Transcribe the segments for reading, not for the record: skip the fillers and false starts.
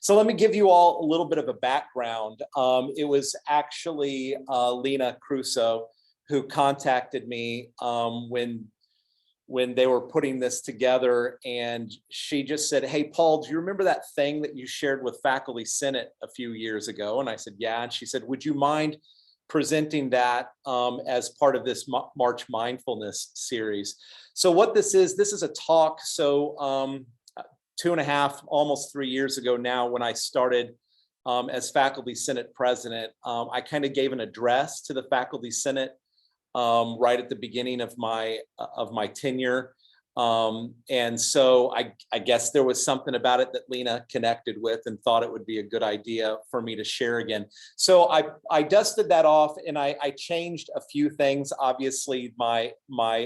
So let me give you all a little bit of a background. It was actually Lena Crusoe who contacted me when they were putting this together, and she just said, "Hey, Paul, do you remember that thing that you shared with Faculty Senate a few years ago?" And I said, "Yeah." And she said, "Would you mind presenting that as part of this March Mindfulness series?" So what this is a talk. So 2.5, almost 3 years ago now, when I started as Faculty Senate president, I kind of gave an address to the Faculty Senate right at the beginning of my tenure. And so I guess there was something about it that Lena connected with and thought it would be a good idea for me to share again. So I dusted that off, and I changed a few things. Obviously, my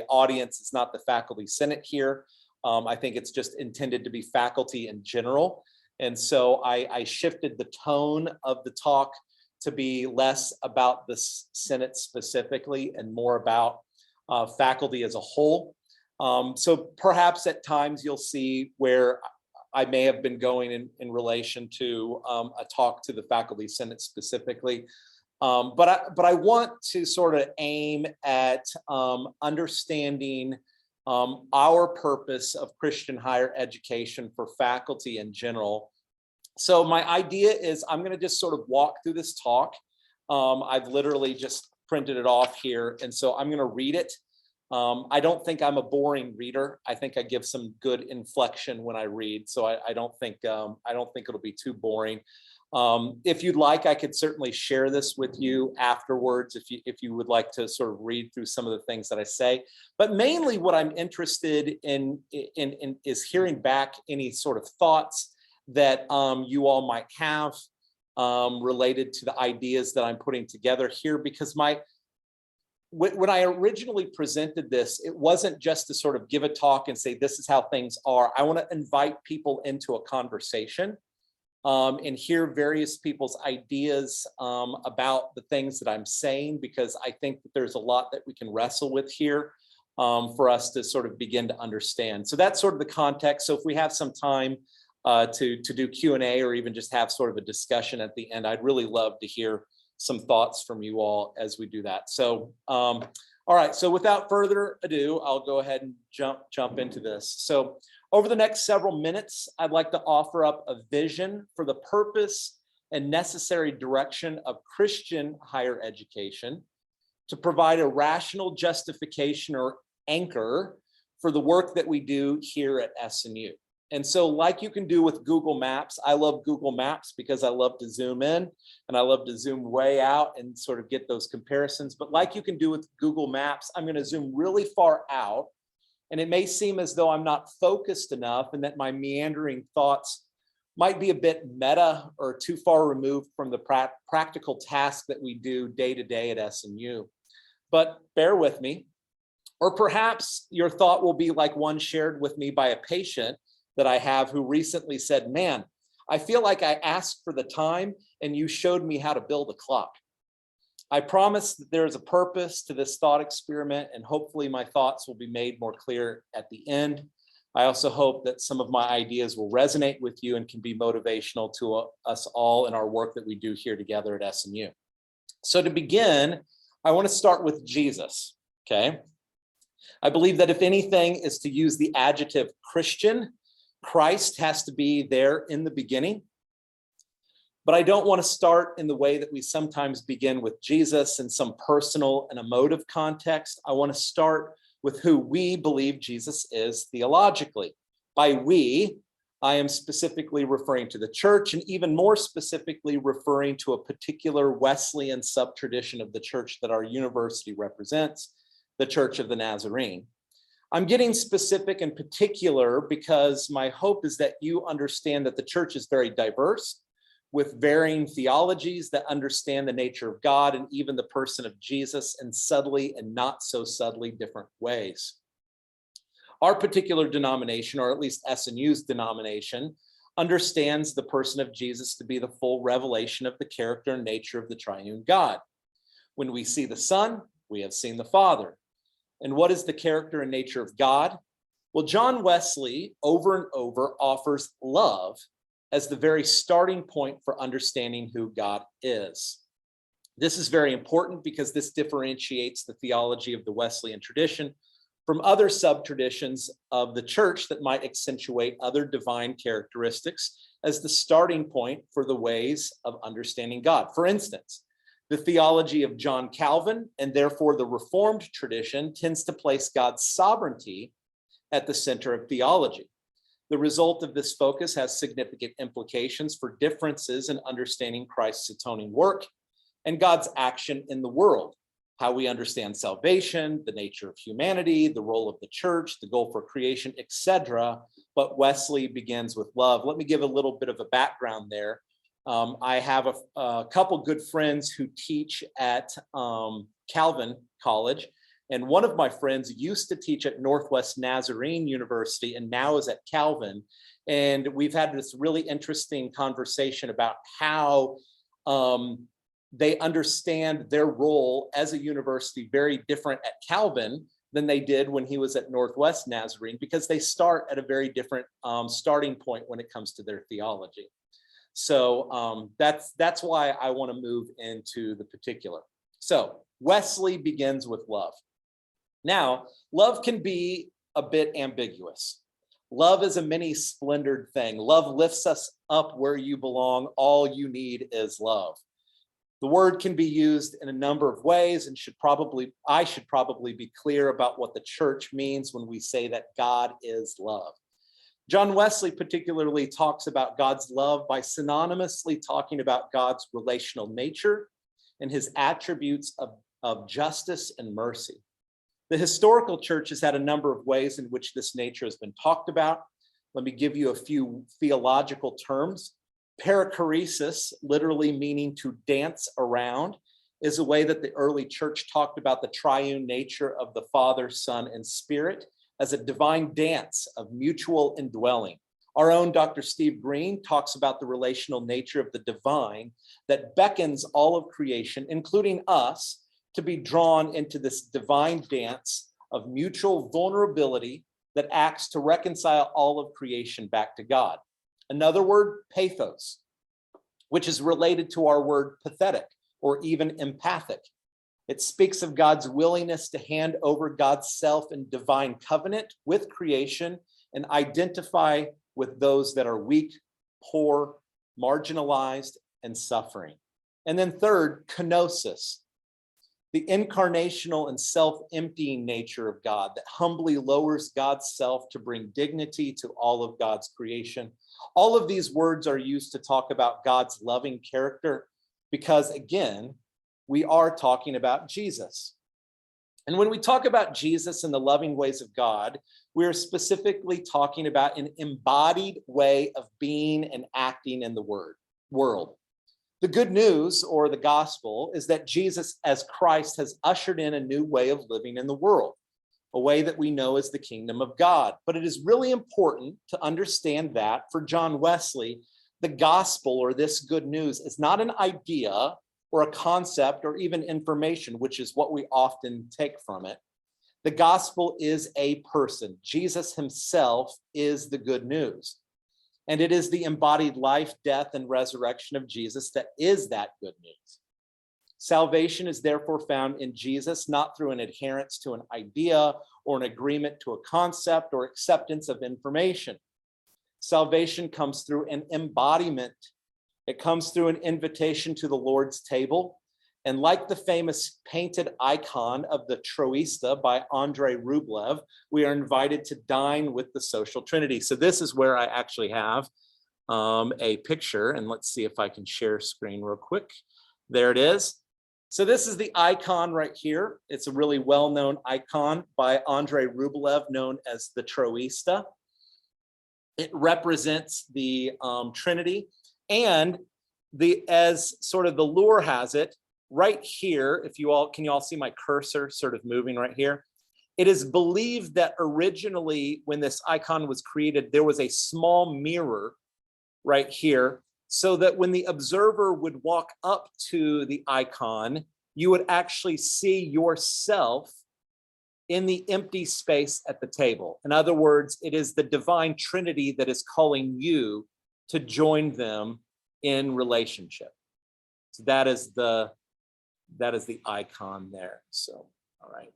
audience is not the Faculty Senate here. I think it's just intended to be faculty in general. And so I shifted the tone of the talk to be less about the Senate specifically and more about faculty as a whole. So perhaps at times you'll see where I may have been going in relation to a talk to the Faculty Senate specifically. But I want to sort of aim at understanding our purpose of Christian higher education for faculty in general. So my idea is I'm going to just sort of walk through this talk. I've literally just printed it off here, and so I'm going to read it. I don't think I'm a boring reader. I think I give some good inflection when I read, so I don't think it'll be too boring. If you'd like, I could certainly share this with you afterwards if you would like to sort of read through some of the things that I say. But mainly what I'm interested in is hearing back any sort of thoughts that you all might have related to the ideas that I'm putting together here, because when I originally presented this, it wasn't just to sort of give a talk and say, this is how things are. I want to invite people into a conversation and hear various people's ideas about the things that I'm saying, because I think that there's a lot that we can wrestle with here for us to sort of begin to understand. So that's sort of the context. So if we have some time to do Q&A or even just have sort of a discussion at the end, I'd really love to hear some thoughts from you all as we do that. So, all right, so without further ado, I'll go ahead and jump into this. So over the next several minutes, I'd like to offer up a vision for the purpose and necessary direction of Christian higher education, to provide a rational justification or anchor for the work that we do here at SNU. And so like you can do with Google Maps, I love Google Maps because I love to zoom in and I love to zoom way out and sort of get those comparisons. But like you can do with Google Maps, I'm going to zoom really far out. And it may seem as though I'm not focused enough and that my meandering thoughts might be a bit meta or too far removed from the practical task that we do day to day at SNU. But bear with me. Or perhaps your thought will be like one shared with me by a patient that I have who recently said, "Man, I feel like I asked for the time and you showed me how to build a clock." I promise that there is a purpose to this thought experiment, and hopefully my thoughts will be made more clear at the end. I also hope that some of my ideas will resonate with you and can be motivational to us all in our work that we do here together at SNU. So to begin, I want to start with Jesus, okay? I believe that if anything is to use the adjective Christian, Christ has to be there in the beginning. But I don't want to start in the way that we sometimes begin with Jesus in some personal and emotive context. I want to start with who we believe Jesus is theologically. By we, I am specifically referring to the church, and even more specifically referring to a particular Wesleyan subtradition of the church that our university represents, the Church of the Nazarene. I'm getting specific and particular because my hope is that you understand that the church is very diverse, with varying theologies that understand the nature of God and even the person of Jesus in subtly and not so subtly different ways. Our particular denomination, or at least SNU's denomination, understands the person of Jesus to be the full revelation of the character and nature of the triune God. When we see the Son, we have seen the Father. And what is the character and nature of God? Well, John Wesley over and over offers love as the very starting point for understanding who God is. This is very important because this differentiates the theology of the Wesleyan tradition from other sub-traditions of the church that might accentuate other divine characteristics as the starting point for the ways of understanding God. For instance, the theology of John Calvin, and therefore the Reformed tradition, tends to place God's sovereignty at the center of theology. The result of this focus has significant implications for differences in understanding Christ's atoning work and God's action in the world, how we understand salvation, the nature of humanity, the role of the church, the goal for creation, etc. But Wesley begins with love. Let me give a little bit of a background there. I have a couple good friends who teach at Calvin College, and one of my friends used to teach at Northwest Nazarene University and now is at Calvin. And we've had this really interesting conversation about how they understand their role as a university very different at Calvin than they did when he was at Northwest Nazarene, because they start at a very different starting point when it comes to their theology. So that's why I want to move into the particular. So Wesley begins with love. Now, love can be a bit ambiguous. Love is a many-splendored thing. Love lifts us up where you belong. All you need is love. The word can be used in a number of ways, and I should probably be clear about what the church means when we say that God is love. John Wesley particularly talks about God's love by synonymously talking about God's relational nature and his attributes of justice and mercy. The historical church has had a number of ways in which this nature has been talked about. Let me give you a few theological terms. Perichoresis, literally meaning to dance around, is a way that the early church talked about the triune nature of the Father, Son, and Spirit as a divine dance of mutual indwelling. Our own Dr. Steve Green talks about the relational nature of the divine that beckons all of creation, including us, to be drawn into this divine dance of mutual vulnerability that acts to reconcile all of creation back to God. Another word, pathos, which is related to our word pathetic or even empathic. It speaks of God's willingness to hand over God's self in divine covenant with creation and identify with those that are weak, poor, marginalized, and suffering. And then third, kenosis, the incarnational and self-emptying nature of God that humbly lowers God's self to bring dignity to all of God's creation. All of these words are used to talk about God's loving character because, again, we are talking about Jesus. And when we talk about Jesus and the loving ways of God, we are specifically talking about an embodied way of being and acting in the world. The good news, or the gospel, is that Jesus as Christ has ushered in a new way of living in the world, a way that we know as the kingdom of God. But it is really important to understand that for John Wesley, the gospel, or this good news, is not an idea or a concept or even information, which is what we often take from it. The gospel is a person. Jesus himself is the good news. And it is the embodied life, death, and resurrection of Jesus that is that good news. Salvation is therefore found in Jesus, not through an adherence to an idea or an agreement to a concept or acceptance of information. Salvation comes through an embodiment. It comes through an invitation to the Lord's table. And like the famous painted icon of the Troista by Andrei Rublev, we are invited to dine with the social trinity. So this is where I actually have a picture, and let's see if I can share screen real quick. There it is. So this is the icon right here. It's a really well-known icon by Andrei Rublev, known as the Troista. It represents the Trinity, and as sort of the lure has it, right here, can you all see my cursor sort of moving right here? It is believed that originally when this icon was created, there was a small mirror right here, so that when the observer would walk up to the icon, you would actually see yourself in the empty space at the table. In other words, it is the divine Trinity that is calling you to join them in relationship. So that is the icon there. So, all right.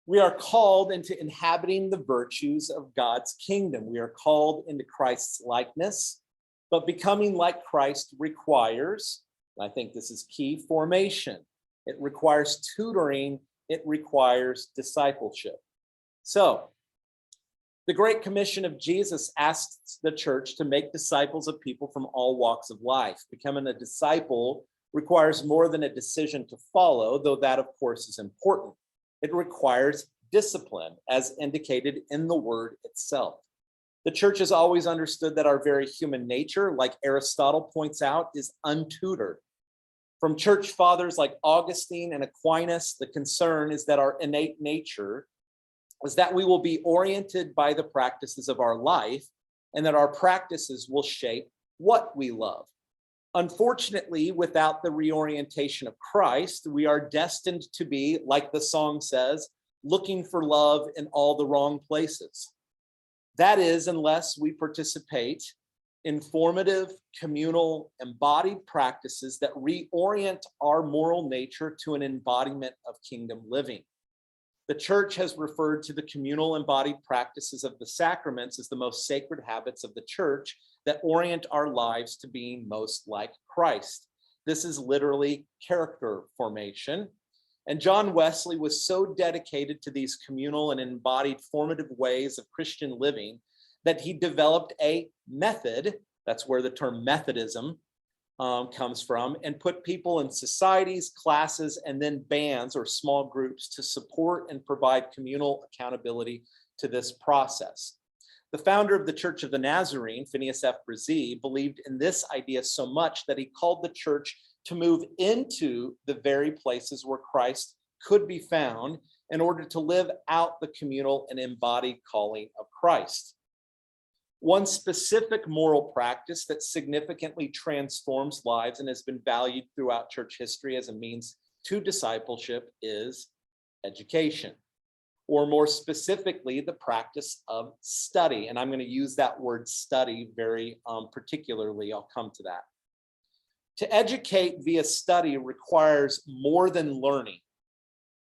We are called into inhabiting the virtues of God's kingdom. We are called into Christ's likeness, but becoming like Christ requires, and I think this is key, formation. It requires tutoring. It requires discipleship. So, the Great Commission of Jesus asks the church to make disciples of people from all walks of life. Becoming a disciple requires more than a decision to follow, though that, of course, is important. It requires discipline, as indicated in the word itself. The church has always understood that our very human nature, like Aristotle points out, is untutored. From church fathers like Augustine and Aquinas, the concern is that our innate nature is that we will be oriented by the practices of our life, and that our practices will shape what we love. Unfortunately, without the reorientation of Christ, we are destined to be, like the song says, looking for love in all the wrong places. That is, unless we participate in formative, communal, embodied practices that reorient our moral nature to an embodiment of kingdom living. The church has referred to the communal embodied practices of the sacraments as the most sacred habits of the church that orient our lives to being most like Christ. This is literally character formation. And John Wesley was so dedicated to these communal and embodied formative ways of Christian living that he developed a method, that's where the term Methodism comes from, and put people in societies, classes, and then bands or small groups to support and provide communal accountability to this process. The founder of the Church of the Nazarene, Phineas F. Bresee, believed in this idea so much that he called the church to move into the very places where Christ could be found in order to live out the communal and embodied calling of Christ. One specific moral practice that significantly transforms lives and has been valued throughout church history as a means to discipleship is education, or more specifically, the practice of study. And I'm going to use that word study very particularly. I'll come to that. To educate via study requires more than learning,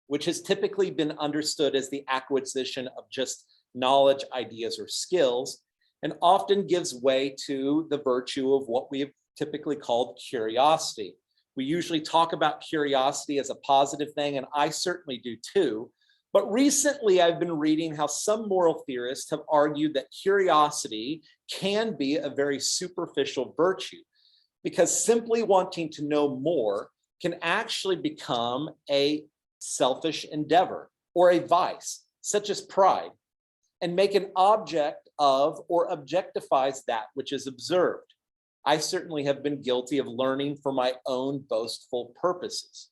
which has typically been understood as the acquisition of just knowledge, ideas, or skills, and often gives way to the virtue of what we have typically called curiosity. We usually talk about curiosity as a positive thing, and I certainly do too. But recently, I've been reading how some moral theorists have argued that curiosity can be a very superficial virtue, because simply wanting to know more can actually become a selfish endeavor or a vice, such as pride, and make an object of or objectifies that which is observed. I certainly have been guilty of learning for my own boastful purposes.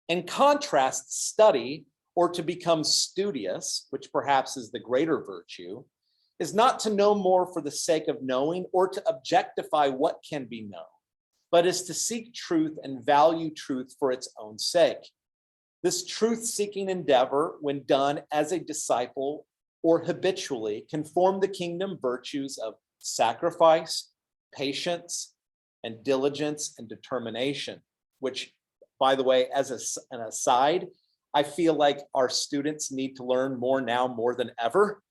In contrast, study, or to become studious, which perhaps is the greater virtue, is not to know more for the sake of knowing or to objectify what can be known, but is to seek truth and value truth for its own sake. This truth-seeking endeavor, when done as a disciple or habitually, can form the kingdom virtues of sacrifice, patience, and diligence and determination, which, by the way, as an aside, I feel like our students need to learn more now more than ever,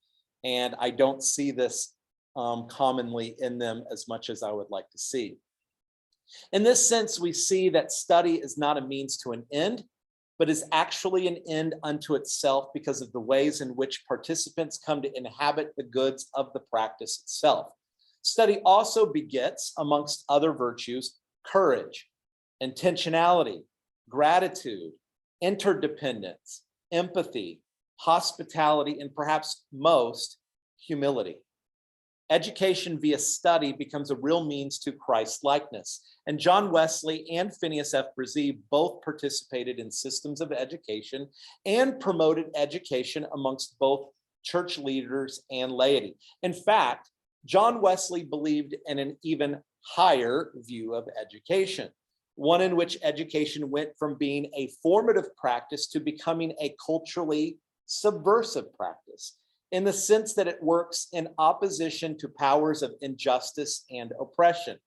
and I don't see this commonly in them as much as I would like to see. In this sense, we see that study is not a means to an end, but is actually an end unto itself because of the ways in which participants come to inhabit the goods of the practice itself. Study also begets, amongst other virtues, courage, intentionality, gratitude, interdependence, empathy, hospitality, and perhaps most, humility. Education via study becomes a real means to Christ likeness. And John Wesley and Phineas F. Bresee both participated in systems of education and promoted education amongst both church leaders and laity. In fact, John Wesley believed in an even higher view of education, one in which education went from being a formative practice to becoming a culturally subversive practice. in the sense that it works in opposition to powers of injustice and oppression.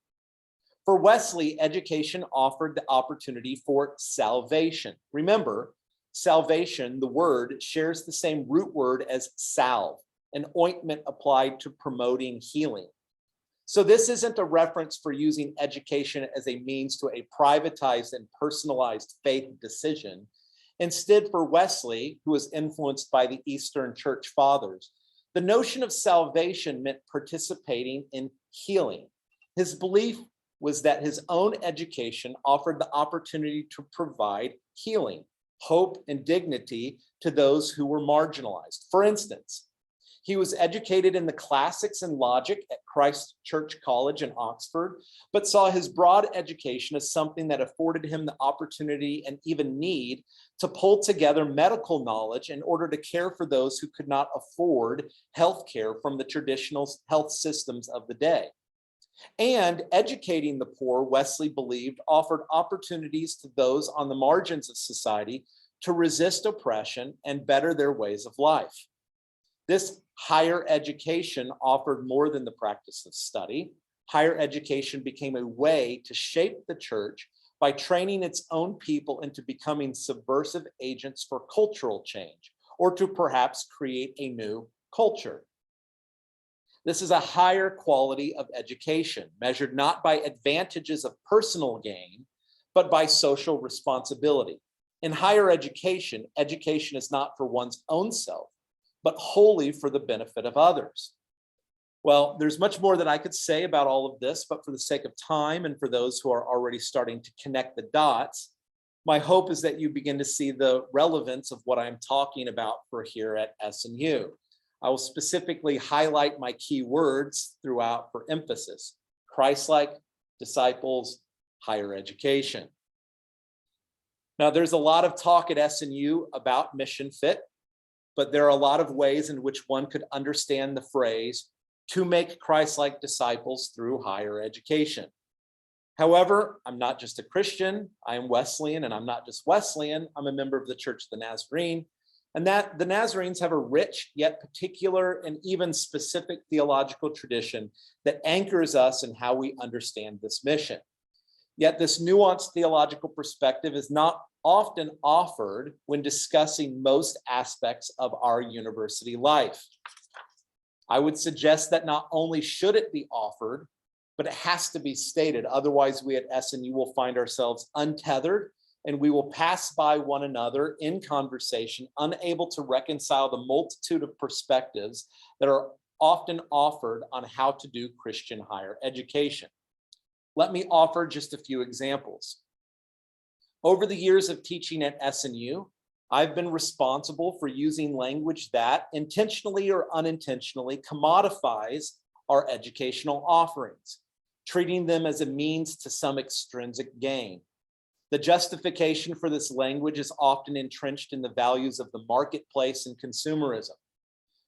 For Wesley, education offered the opportunity for salvation. Remember, salvation, the word, shares the same root word as salve, an ointment applied to promoting healing. So this isn't a reference for using education as a means to a privatized and personalized faith decision. Instead, for Wesley, who was influenced by the Eastern Church Fathers, the notion of salvation meant participating in healing. His belief was that his own education offered the opportunity to provide healing, hope, and dignity to those who were marginalized. For instance, he was educated in the classics and logic at Christ Church College in Oxford, but saw his broad education as something that afforded him the opportunity and even need to pull together medical knowledge in order to care for those who could not afford health care from the traditional health systems of the day. And educating the poor, Wesley believed, offered opportunities to those on the margins of society to resist oppression and better their ways of life. This higher education offered more than the practice of study. Higher education became a way to shape the church by training its own people into becoming subversive agents for cultural change, or to perhaps create a new culture. This is a higher quality of education, measured not by advantages of personal gain, but by social responsibility. In higher education, education is not for one's own self, but wholly for the benefit of others. Well, there's much more that I could say about all of this, but for the sake of time and for those who are already starting to connect the dots, my hope is that you begin to see the relevance of what I'm talking about for here at SNU. I will specifically highlight my key words throughout for emphasis: Christ-like, disciples, higher education. Now, there's a lot of talk at SNU about mission fit, but there are a lot of ways in which one could understand the phrase to make Christ-like disciples through higher education. However, I'm not just a Christian, I am Wesleyan, and I'm not just Wesleyan, I'm a member of the Church of the Nazarene, and that the Nazarenes have a rich yet particular and even specific theological tradition that anchors us in how we understand this mission. Yet this nuanced theological perspective is not often offered when discussing most aspects of our university life. I would suggest that not only should it be offered, but it has to be stated. Otherwise, we at SNU will find ourselves untethered and we will pass by one another in conversation, unable to reconcile the multitude of perspectives that are often offered on how to do Christian higher education. Let me offer just a few examples. Over the years of teaching at SNU, I've been responsible for using language that intentionally or unintentionally commodifies our educational offerings, treating them as a means to some extrinsic gain. The justification for this language is often entrenched in the values of the marketplace and consumerism.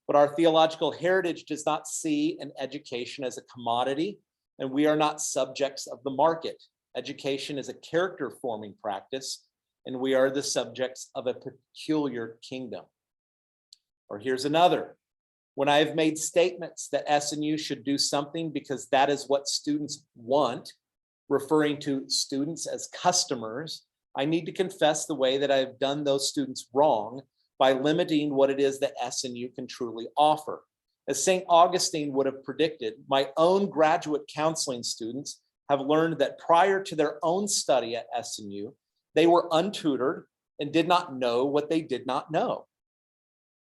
But our theological heritage does not see an education as a commodity, and we are not subjects of the market. Education is a character-forming practice, and we are the subjects of a peculiar kingdom. Or here's another. When I have made statements that SNU should do something because that is what students want, referring to students as customers, I need to confess the way that I have done those students wrong by limiting what it is that SNU can truly offer. As St. Augustine would have predicted, my own graduate counseling students have learned that prior to their own study at SNU, they were untutored and did not know what they did not know.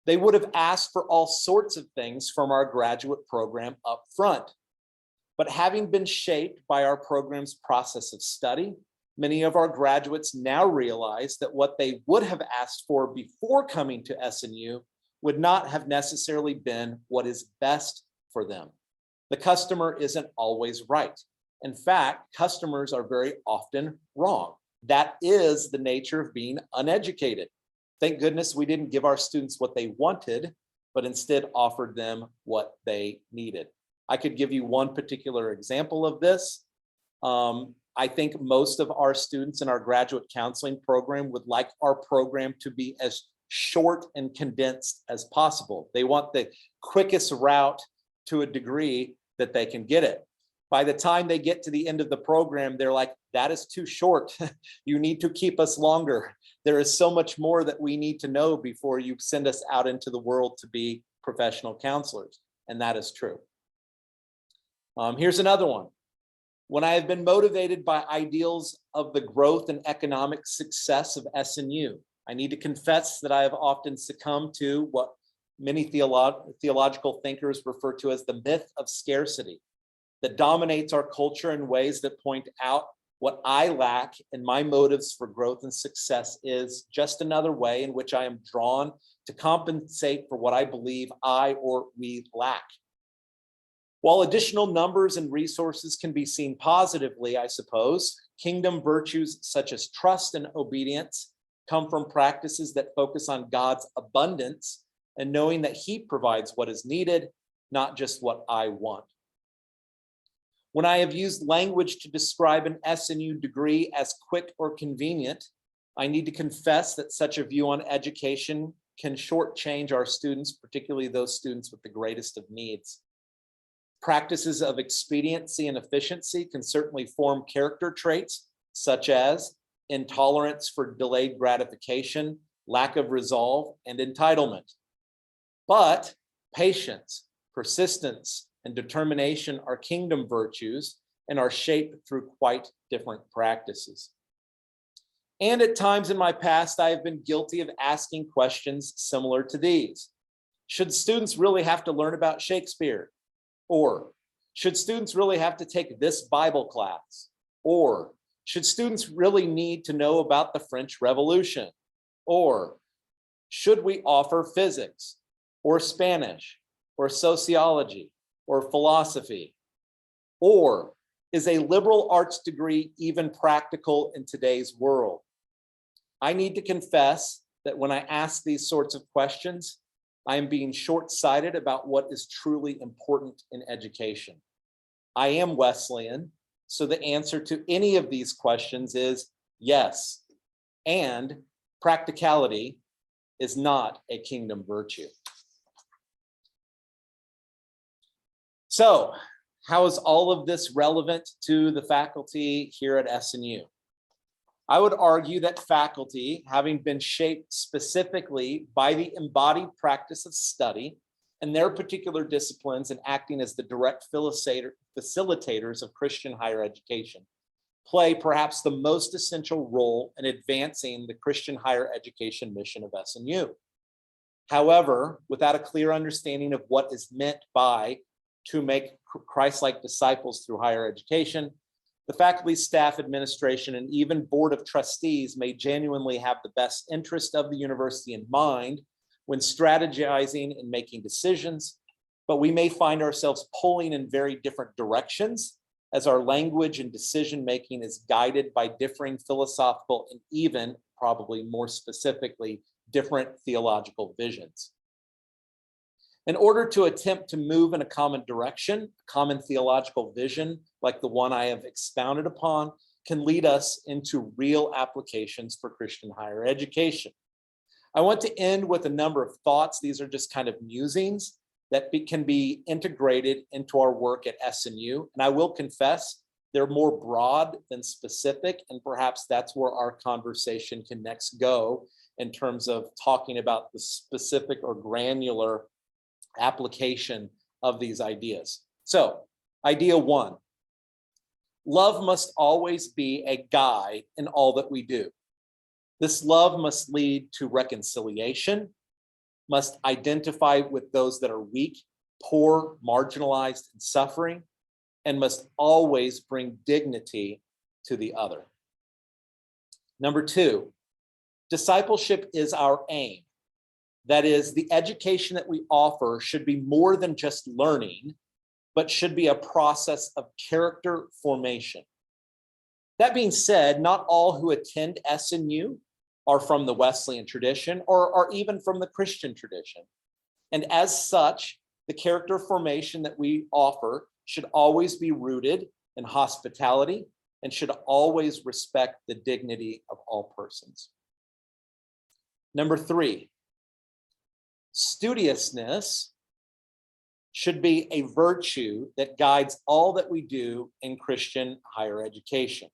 They would have asked for all sorts of things from our graduate program up front. But having been shaped by our program's process of study, many of our graduates now realize that what they would have asked for before coming to SNU would not have necessarily been what is best for them. The customer isn't always right. In fact, customers are very often wrong. That is the nature of being uneducated. Thank goodness we didn't give our students what they wanted, but instead offered them what they needed. I could give you one particular example of this. I think most of our students in our graduate counseling program would like our program to be as short and condensed as possible. They want the quickest route to a degree that they can get it. By the time they get to the end of the program, they're like, that is too short. You need to keep us longer. There is so much more that we need to know before you send us out into the world to be professional counselors. And that is true. Here's another one. When I have been motivated by ideals of the growth and economic success of SNU, I need to confess that I have often succumbed to what many theological thinkers refer to as the myth of scarcity that dominates our culture in ways that point out what I lack, and my motives for growth and success is just another way in which I am drawn to compensate for what I believe I or we lack. While additional numbers and resources can be seen positively, I suppose, kingdom virtues such as trust and obedience come from practices that focus on God's abundance and knowing that He provides what is needed, not just what I want. When I have used language to describe an SNU degree as quick or convenient, I need to confess that such a view on education can shortchange our students, particularly those students with the greatest of needs. Practices of expediency and efficiency can certainly form character traits such as intolerance for delayed gratification, lack of resolve, and entitlement. But patience, persistence, and determination are kingdom virtues and are shaped through quite different practices. And at times in my past, I have been guilty of asking questions similar to these. Should students really have to learn about Shakespeare? Or should students really have to take this Bible class? Or should students really need to know about the French Revolution? Or should we offer physics or Spanish or sociology or philosophy? Or is a liberal arts degree even practical in today's world? I need to confess that when I ask these sorts of questions, I am being short-sighted about what is truly important in education. I am Wesleyan, so the answer to any of these questions is yes, and practicality is not a kingdom virtue. So, how is all of this relevant to the faculty here at SNU? I would argue that faculty, having been shaped specifically by the embodied practice of study and their particular disciplines and acting as the direct facilitators of Christian higher education, play perhaps the most essential role in advancing the Christian higher education mission of SNU. However, without a clear understanding of what is meant by to make Christ-like disciples through higher education, the faculty, staff, administration, and even board of trustees may genuinely have the best interest of the university in mind when strategizing and making decisions, but we may find ourselves pulling in very different directions as our language and decision-making is guided by differing philosophical and even, probably more specifically, different theological visions. In order to attempt to move in a common direction, a common theological vision, like the one I have expounded upon, can lead us into real applications for Christian higher education. I want to end with a number of thoughts. These are just kind of musings that can be integrated into our work at SNU. And I will confess, they're more broad than specific, and perhaps that's where our conversation can next go in terms of talking about the specific or granular application of these ideas. So, idea one, love must always be a guide in all that we do. This love must lead to reconciliation, must identify with those that are weak, poor, marginalized, and suffering, and must always bring dignity to the other. Number two, discipleship is our aim. That is, the education that we offer should be more than just learning, but should be a process of character formation. That being said, not all who attend SNU are from the Wesleyan tradition or are even from the Christian tradition. And as such, the character formation that we offer should always be rooted in hospitality and should always respect the dignity of all persons. Number three, Studiousness should be a virtue that guides all that we do in Christian higher education.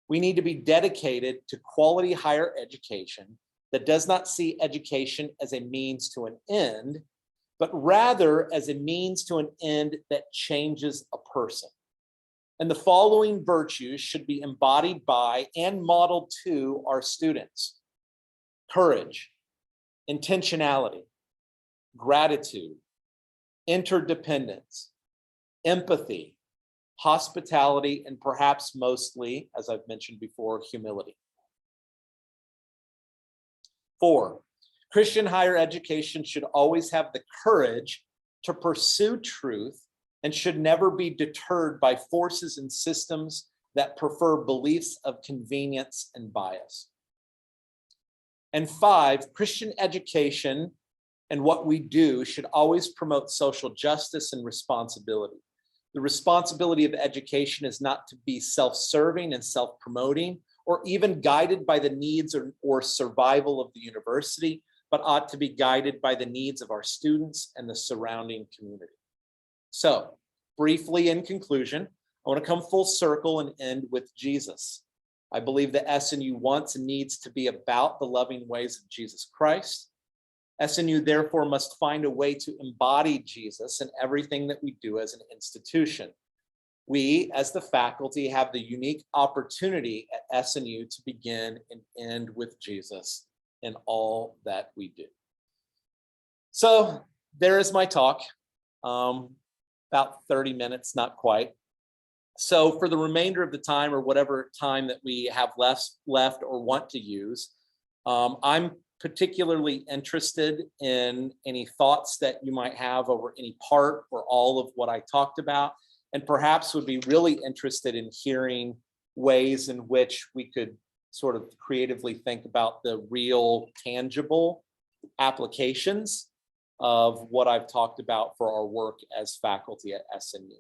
We need to be dedicated to quality higher education that does not see education as a means to an end, but rather as a means to an end that changes a person. And the following virtues should be embodied by and modeled to our students: courage, intentionality, gratitude, interdependence, empathy, hospitality, and perhaps mostly, as I've mentioned before, humility. 4, Christian higher education should always have the courage to pursue truth and should never be deterred by forces and systems that prefer beliefs of convenience and bias. And 5, Christian education and what we do should always promote social justice and responsibility. The responsibility of education is not to be self-serving and self-promoting, or even guided by the needs or survival of the university, but ought to be guided by the needs of our students and the surrounding community. So, briefly in conclusion, I want to come full circle and end with Jesus. I believe that SNU wants and needs to be about the loving ways of Jesus Christ. SNU therefore must find a way to embody Jesus in everything that we do as an institution. We, as the faculty, have the unique opportunity at SNU to begin and end with Jesus in all that we do. So there is my talk, about 30 minutes, not quite. So for the remainder of the time, or whatever time that we have left or want to use, I'm particularly interested in any thoughts that you might have over any part or all of what I talked about, and perhaps would be really interested in hearing ways in which we could sort of creatively think about the real tangible applications of what I've talked about for our work as faculty at SNU.